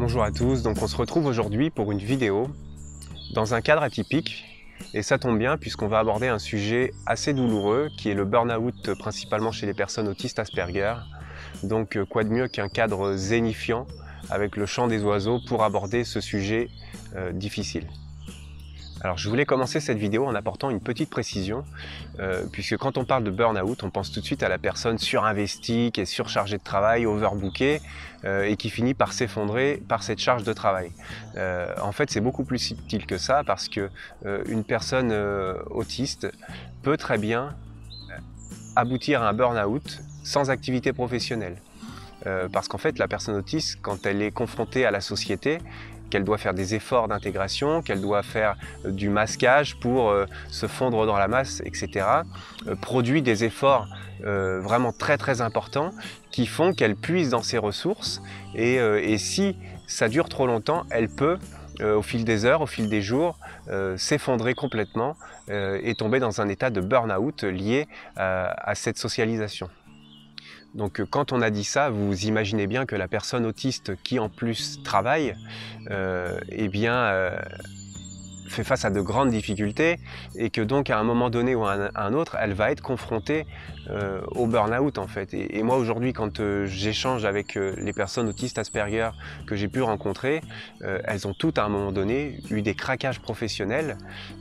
Bonjour à tous, donc on se retrouve aujourd'hui pour une vidéo dans un cadre atypique et ça tombe bien puisqu'on va aborder un sujet assez douloureux qui est le burn-out principalement chez les personnes autistes Asperger. Donc quoi de mieux qu'un cadre zénifiant avec le chant des oiseaux pour aborder ce sujet difficile. Alors je voulais commencer cette vidéo en apportant une petite précision, puisque quand on parle de burn-out, on pense tout de suite à la personne surinvestie, qui est surchargée de travail, overbookée, et qui finit par s'effondrer par cette charge de travail. En fait, c'est beaucoup plus subtil que ça, parce que une personne autiste peut très bien aboutir à un burn-out sans activité professionnelle. Parce qu'en fait, la personne autiste, quand elle est confrontée à la société, qu'elle doit faire des efforts d'intégration, qu'elle doit faire du masquage pour se fondre dans la masse, etc., produit des efforts vraiment très importants qui font qu'elle puise dans ses ressources et si ça dure trop longtemps, elle peut, au fil des heures, au fil des jours, s'effondrer complètement et tomber dans un état de burn-out lié à cette socialisation. Donc quand on a dit ça, vous imaginez bien que la personne autiste qui en plus travaille, fait face à de grandes difficultés et que donc à un moment donné ou à un autre, elle va être confrontée au burn-out en fait. Et moi aujourd'hui quand j'échange avec les personnes autistes Asperger que j'ai pu rencontrer, elles ont toutes à un moment donné eu des craquages professionnels,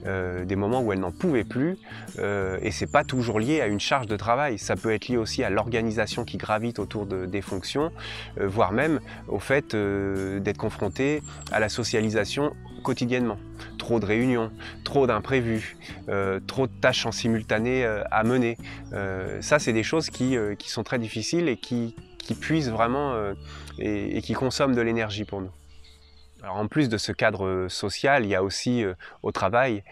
des moments où elles n'en pouvaient plus et c'est pas toujours lié à une charge de travail, ça peut être lié aussi à l'organisation qui gravite autour des fonctions, voire même au fait d'être confrontée à la socialisation quotidiennement. Trop de réunions, trop d'imprévus, trop de tâches en simultané à mener. Ça, c'est des choses qui sont très difficiles et qui puisent vraiment et qui consomment de l'énergie pour nous. Alors en plus de ce cadre social, il y a aussi au travail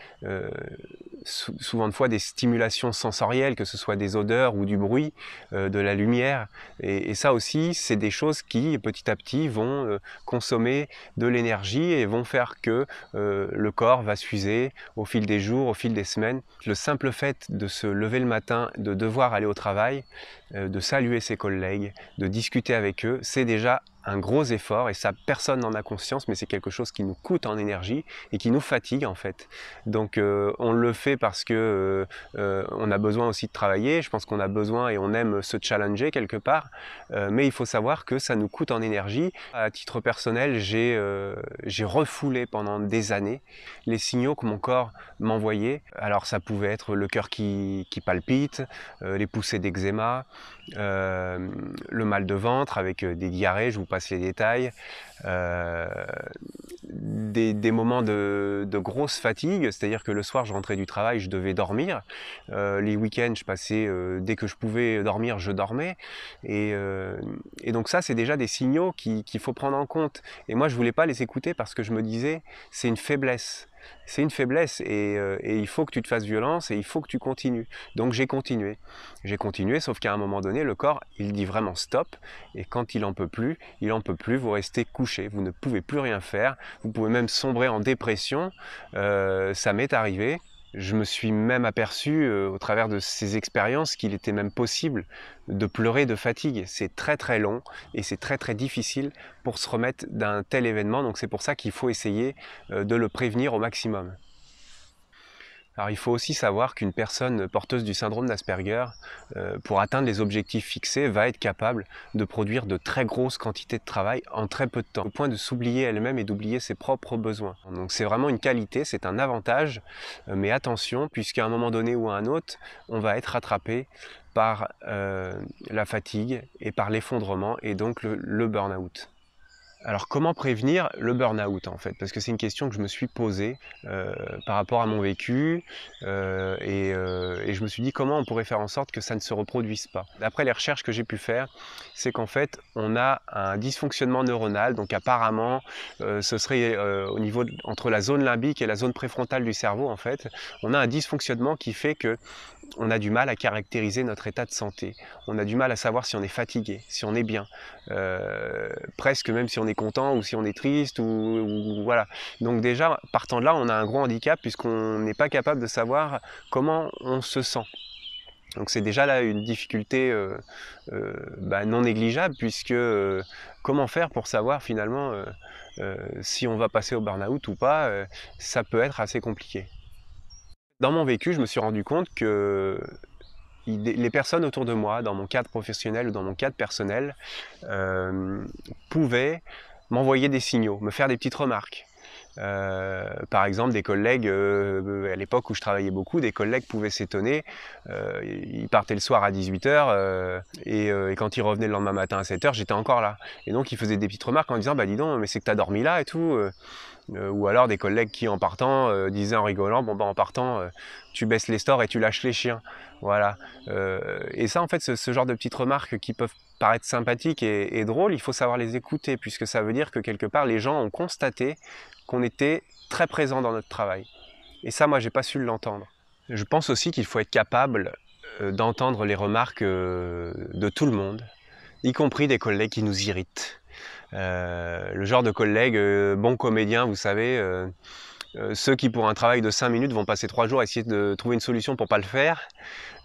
souvent de fois des stimulations sensorielles, que ce soit des odeurs ou du bruit, de la lumière. Et ça aussi, c'est des choses qui petit à petit vont consommer de l'énergie et vont faire que le corps va s'user au fil des jours, au fil des semaines. Le simple fait de se lever le matin, de devoir aller au travail, de saluer ses collègues, de discuter avec eux, c'est déjà un gros effort et ça personne n'en a conscience, mais c'est quelque chose qui nous coûte en énergie et qui nous fatigue en fait. Donc on le fait parce que on a besoin aussi de travailler, je pense qu'on a besoin et on aime se challenger quelque part, mais il faut savoir que ça nous coûte en énergie. À titre personnel, j'ai refoulé pendant des années les signaux que mon corps m'envoyait. Alors ça pouvait être le cœur qui palpite, les poussées d'eczéma, le mal de ventre avec des diarrhées, je vous passe les détails, des moments de grosse fatigue, c'est-à-dire que le soir je rentrais du travail, je devais dormir, les week-ends je passais, dès que je pouvais dormir, je dormais, et donc ça c'est déjà des signaux qu'il faut prendre en compte, et moi je voulais pas les écouter parce que je me disais c'est une faiblesse. C'est une faiblesse et il faut que tu te fasses violence et il faut que tu continues. Donc j'ai continué. J'ai continué, sauf qu'à un moment donné, le corps, il dit vraiment stop. Et quand il en peut plus, vous restez couché. Vous ne pouvez plus rien faire. Vous pouvez même sombrer en dépression. Ça m'est arrivé. Je me suis même aperçu au travers de ces expériences qu'il était même possible de pleurer de fatigue. C'est très long et c'est très difficile pour se remettre d'un tel événement. Donc c'est pour ça qu'il faut essayer de le prévenir au maximum. Alors il faut aussi savoir qu'une personne porteuse du syndrome d'Asperger, pour atteindre les objectifs fixés, va être capable de produire de très grosses quantités de travail en très peu de temps, au point de s'oublier elle-même et d'oublier ses propres besoins. Donc c'est vraiment une qualité, c'est un avantage, mais attention, puisqu'à un moment donné ou à un autre, on va être rattrapé par la fatigue et par l'effondrement et donc le burn-out. Alors comment prévenir le burn-out en fait? Parce que c'est une question que je me suis posée par rapport à mon vécu et je me suis dit comment on pourrait faire en sorte que ça ne se reproduise pas. D'après les recherches que j'ai pu faire, c'est qu'en fait on a un dysfonctionnement neuronal, donc apparemment ce serait au niveau entre la zone limbique et la zone préfrontale du cerveau en fait, on a un dysfonctionnement qui fait que on a du mal à caractériser notre état de santé. On a du mal à savoir si on est fatigué, si on est bien, presque même si on est content ou si on est triste ou voilà. Donc déjà, partant de là, on a un gros handicap puisqu'on n'est pas capable de savoir comment on se sent. Donc c'est déjà là une difficulté non négligeable, puisque comment faire pour savoir finalement si on va passer au burn-out ou pas, ça peut être assez compliqué. Dans mon vécu, je me suis rendu compte que les personnes autour de moi, dans mon cadre professionnel ou dans mon cadre personnel, euh, pouvaient m'envoyer des signaux, me faire des petites remarques. Par exemple, des collègues, à l'époque où je travaillais beaucoup, des collègues pouvaient s'étonner. Ils partaient le soir à 18h et quand ils revenaient le lendemain matin à 7h, j'étais encore là. Et donc ils faisaient des petites remarques en disant bah dis donc, mais c'est que tu as dormi là et tout. Ou alors des collègues qui en partant disaient en rigolant bon bah en partant tu baisses les stores et tu lâches les chiens. Voilà. Et ça en fait ce genre de petites remarques qui peuvent paraître sympathiques et drôles, il faut savoir les écouter puisque ça veut dire que quelque part les gens ont constaté qu'on était très présent dans notre travail. Et ça, moi, j'ai pas su l'entendre. Je pense aussi qu'il faut être capable d'entendre les remarques de tout le monde, y compris des collègues qui nous irritent. Le genre de collègues bons comédiens, vous savez, ceux qui pour un travail de 5 minutes vont passer 3 jours à essayer de trouver une solution pour pas le faire.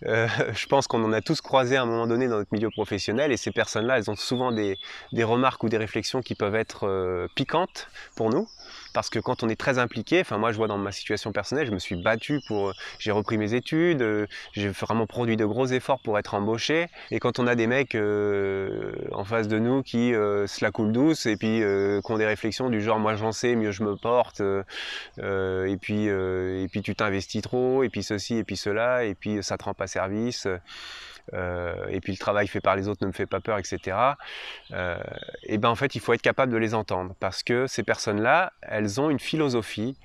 Je pense qu'on en a tous croisé à un moment donné dans notre milieu professionnel et ces personnes-là, elles ont souvent des remarques ou des réflexions qui peuvent être piquantes pour nous. Parce que quand on est très impliqué, enfin moi je vois dans ma situation personnelle, je me suis battu j'ai repris mes études, j'ai vraiment produit de gros efforts pour être embauché. Et quand on a des mecs en face de nous qui se la coulent douce et puis qui ont des réflexions du genre moi j'en sais, mieux je me porte, et puis tu t'investis trop, et puis ceci, et puis cela, et puis ça te rend pas service, et puis le travail fait par les autres ne me fait pas peur, etc. Et ben en fait, il faut être capable de les entendre, parce que ces personnes-là, elles ont une philosophie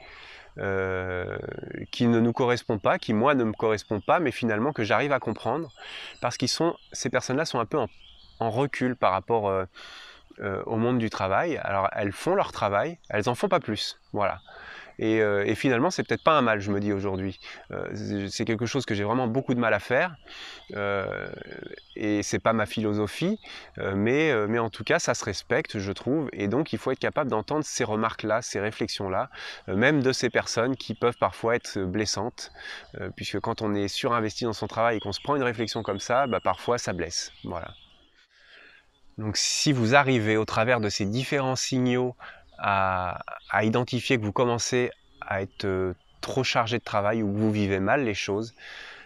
qui ne nous correspond pas, qui moi ne me correspond pas, mais finalement que j'arrive à comprendre, parce ces personnes-là sont un peu en recul par rapport au monde du travail. Alors elles font leur travail, elles en font pas plus, voilà. Et finalement, c'est peut-être pas un mal, je me dis aujourd'hui. C'est quelque chose que j'ai vraiment beaucoup de mal à faire, et c'est pas ma philosophie, mais en tout cas, ça se respecte, je trouve, et donc il faut être capable d'entendre ces remarques-là, ces réflexions-là, même de ces personnes qui peuvent parfois être blessantes, puisque quand on est surinvesti dans son travail et qu'on se prend une réflexion comme ça, bah, parfois ça blesse. Voilà. Donc si vous arrivez au travers de ces différents signaux à identifier que vous commencez à être trop chargé de travail ou que vous vivez mal les choses,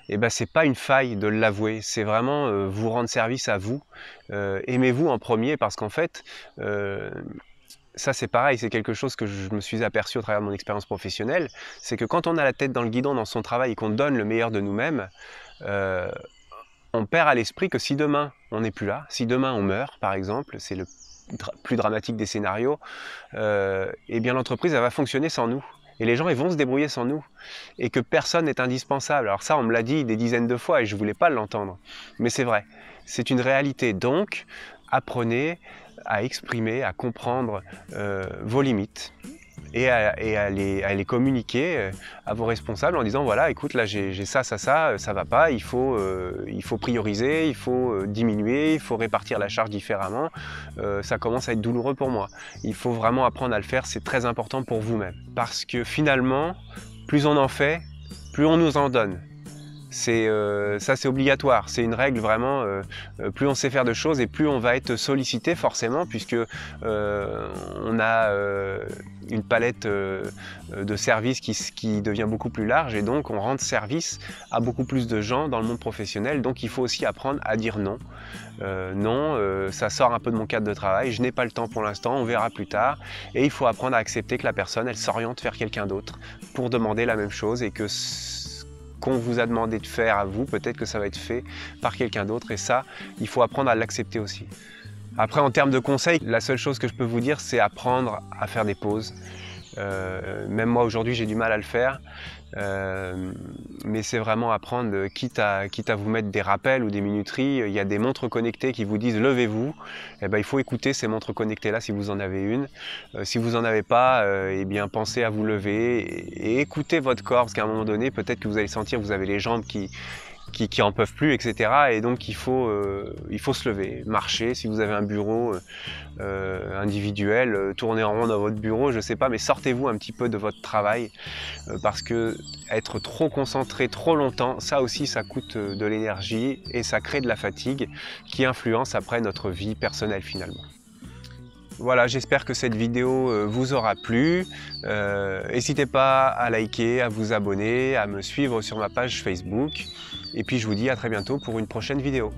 et ben c'est pas une faille de l'avouer, c'est vraiment vous rendre service à vous. Aimez-vous en premier parce qu'en fait, ça c'est pareil, c'est quelque chose que je me suis aperçu au travers de mon expérience professionnelle, c'est que quand on a la tête dans le guidon dans son travail et qu'on donne le meilleur de nous-mêmes, on perd à l'esprit que si demain on n'est plus là, si demain on meurt par exemple, c'est le plus dramatique des scénarios, eh bien l'entreprise elle va fonctionner sans nous. Et les gens ils vont se débrouiller sans nous. Et que personne n'est indispensable. Alors ça on me l'a dit des dizaines de fois et je ne voulais pas l'entendre. Mais c'est vrai, c'est une réalité. Donc apprenez à exprimer, à comprendre vos limites. Et à les communiquer à vos responsables en disant voilà écoute là j'ai ça, ça va pas, il faut prioriser, il faut diminuer, il faut répartir la charge différemment, ça commence à être douloureux pour moi. Il faut vraiment apprendre à le faire, c'est très important pour vous-même. Parce que finalement, plus on en fait, plus on nous en donne. Ça c'est obligatoire, c'est une règle vraiment, plus on sait faire de choses et plus on va être sollicité forcément puisque on a une palette de services qui devient beaucoup plus large et donc on rend service à beaucoup plus de gens dans le monde professionnel, donc il faut aussi apprendre à dire non. Non, ça sort un peu de mon cadre de travail, je n'ai pas le temps pour l'instant, on verra plus tard et il faut apprendre à accepter que la personne elle s'oriente vers quelqu'un d'autre pour demander la même chose et que qu'on vous a demandé de faire à vous, peut-être que ça va être fait par quelqu'un d'autre et ça, il faut apprendre à l'accepter aussi. Après, en termes de conseils, la seule chose que je peux vous dire, c'est apprendre à faire des pauses. Même moi, aujourd'hui, j'ai du mal à le faire. Mais c'est vraiment apprendre, quitte à vous mettre des rappels ou des minuteries, il y a des montres connectées qui vous disent levez-vous, et ben, il faut écouter ces montres connectées là si vous en avez une. Si vous n'en avez pas, eh bien pensez à vous lever et écoutez votre corps parce qu'à un moment donné peut-être que vous allez sentir que vous avez les jambes qui en peuvent plus, etc. Et donc il faut se lever, marcher. Si vous avez un bureau individuel, tournez en rond dans votre bureau, je sais pas, mais sortez-vous un petit peu de votre travail parce que être trop concentré trop longtemps, ça aussi ça coûte de l'énergie et ça crée de la fatigue qui influence après notre vie personnelle finalement. Voilà, j'espère que cette vidéo vous aura plu. N'hésitez pas à liker, à vous abonner, à me suivre sur ma page Facebook. Et puis je vous dis à très bientôt pour une prochaine vidéo.